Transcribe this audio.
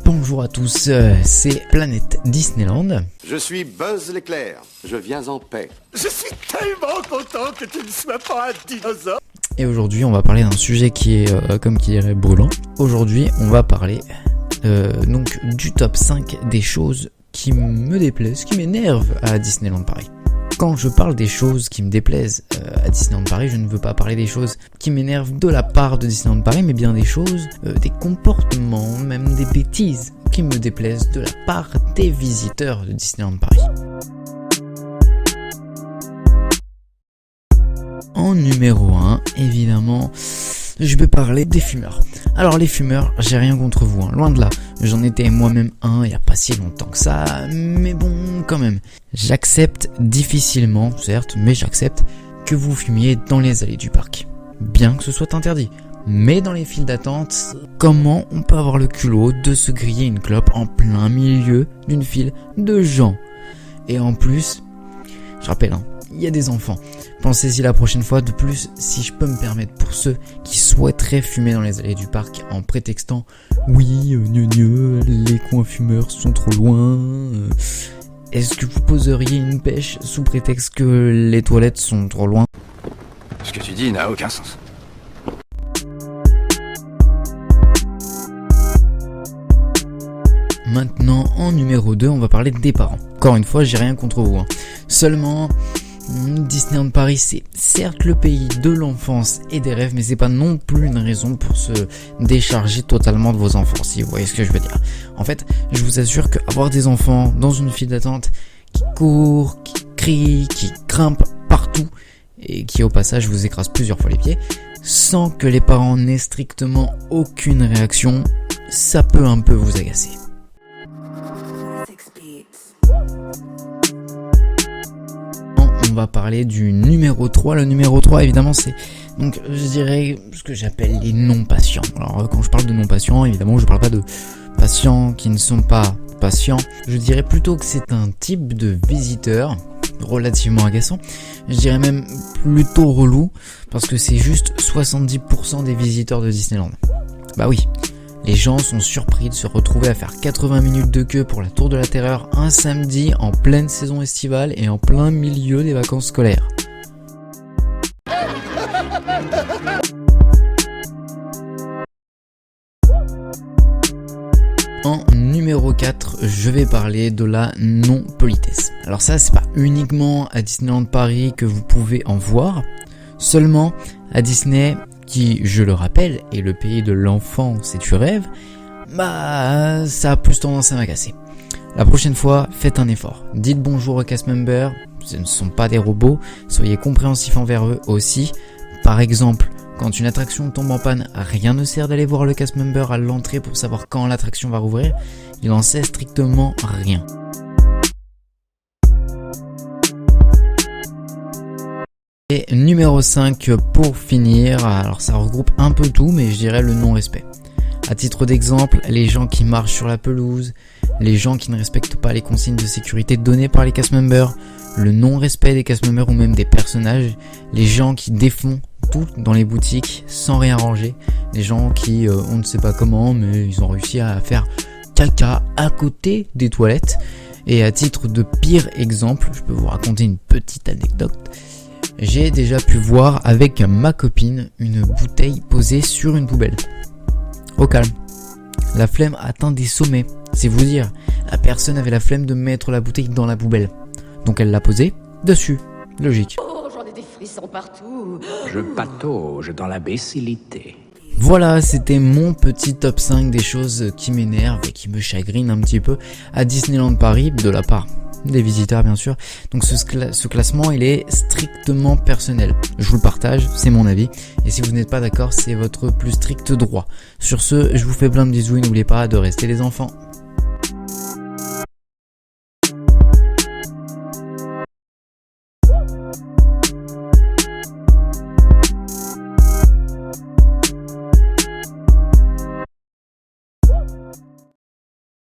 Bonjour à tous, c'est Planète Disneyland. Je suis Buzz l'éclair, je viens en paix. Je suis tellement content que tu ne sois pas un dinosaure. Et aujourd'hui on va parler d'un sujet qui est, comme qui dirait, brûlant. Aujourd'hui on va parler donc du top 5 des choses qui me déplaisent, qui m'énervent à Disneyland Paris. Quand je parle des choses qui me déplaisent à Disneyland Paris, je ne veux pas parler des choses qui m'énervent de la part de Disneyland Paris, mais bien des choses, des comportements, même des bêtises qui me déplaisent de la part des visiteurs de Disneyland Paris. En numéro 1, évidemment, je vais parler des fumeurs. Alors les fumeurs, j'ai rien contre vous, loin de là. J'en étais moi-même un il n'y a pas si longtemps que ça, mais bon, quand même. J'accepte difficilement, certes, mais j'accepte que vous fumiez dans les allées du parc. Bien que ce soit interdit. Mais dans les files d'attente, comment on peut avoir le culot de se griller une clope en plein milieu d'une file de gens? Et en plus, je rappelle, il y a des enfants. Pensez-y la prochaine fois. De plus, si je peux me permettre, pour ceux qui souhaiteraient fumer dans les allées du parc en prétextant « Oui, les coins fumeurs sont trop loin », est-ce que vous poseriez une pêche sous prétexte que les toilettes sont trop loin? Ce que tu dis n'a aucun sens. Maintenant, en numéro 2, on va parler des parents. Encore une fois, j'ai rien contre vous. Seulement, Disneyland Paris, c'est certes le pays de l'enfance et des rêves, mais c'est pas non plus une raison pour se décharger totalement de vos enfants, si vous voyez ce que je veux dire. En fait, je vous assure qu'avoir des enfants dans une file d'attente qui courent, qui crient, qui grimpent partout, et qui au passage vous écrasent plusieurs fois les pieds, sans que les parents n'aient strictement aucune réaction, ça peut un peu vous agacer. On va parler du numéro 3. Le numéro 3, évidemment, c'est donc je dirais ce que j'appelle les non-patients. Alors quand je parle de non-patients, évidemment, je parle pas de patients qui ne sont pas patients. Je dirais plutôt que c'est un type de visiteur relativement agaçant. Je dirais même plutôt relou, parce que c'est juste 70% des visiteurs de Disneyland. Bah oui. Les gens sont surpris de se retrouver à faire 80 minutes de queue pour la Tour de la Terreur un samedi en pleine saison estivale et en plein milieu des vacances scolaires. En numéro 4, je vais parler de la non-politesse. Alors ça, c'est pas uniquement à Disneyland Paris que vous pouvez en voir, seulement à Disney, qui, je le rappelle, est le pays de l'enfance et du rêve, bah ça a plus tendance à m'agacer. La prochaine fois, faites un effort. Dites bonjour aux cast members, ce ne sont pas des robots, soyez compréhensifs envers eux aussi. Par exemple, quand une attraction tombe en panne, rien ne sert d'aller voir le cast member à l'entrée pour savoir quand l'attraction va rouvrir, il en sait strictement rien. Et numéro 5 pour finir, alors ça regroupe un peu tout, mais je dirais le non-respect. À titre d'exemple, les gens qui marchent sur la pelouse, les gens qui ne respectent pas les consignes de sécurité données par les cast members, le non-respect des cast members ou même des personnages, les gens qui défont tout dans les boutiques sans rien ranger, les gens qui, on ne sait pas comment, mais ils ont réussi à faire caca à côté des toilettes. Et à titre de pire exemple, je peux vous raconter une petite anecdote. J'ai déjà pu voir avec ma copine une bouteille posée sur une poubelle. Au calme. La flemme atteint des sommets. C'est vous dire, la personne avait la flemme de mettre la bouteille dans la poubelle. Donc elle l'a posée dessus. Logique. Oh, j'en ai des frissons partout. Je patauge dans l'imbécilité. Voilà, c'était mon petit top 5 des choses qui m'énervent et qui me chagrinent un petit peu à Disneyland Paris, de la part des visiteurs bien sûr. Donc ce classement il est strictement personnel, je vous le partage, c'est mon avis, et si vous n'êtes pas d'accord, c'est votre plus strict droit. Sur ce, je vous fais plein de bisous et n'oubliez pas de rester les enfants.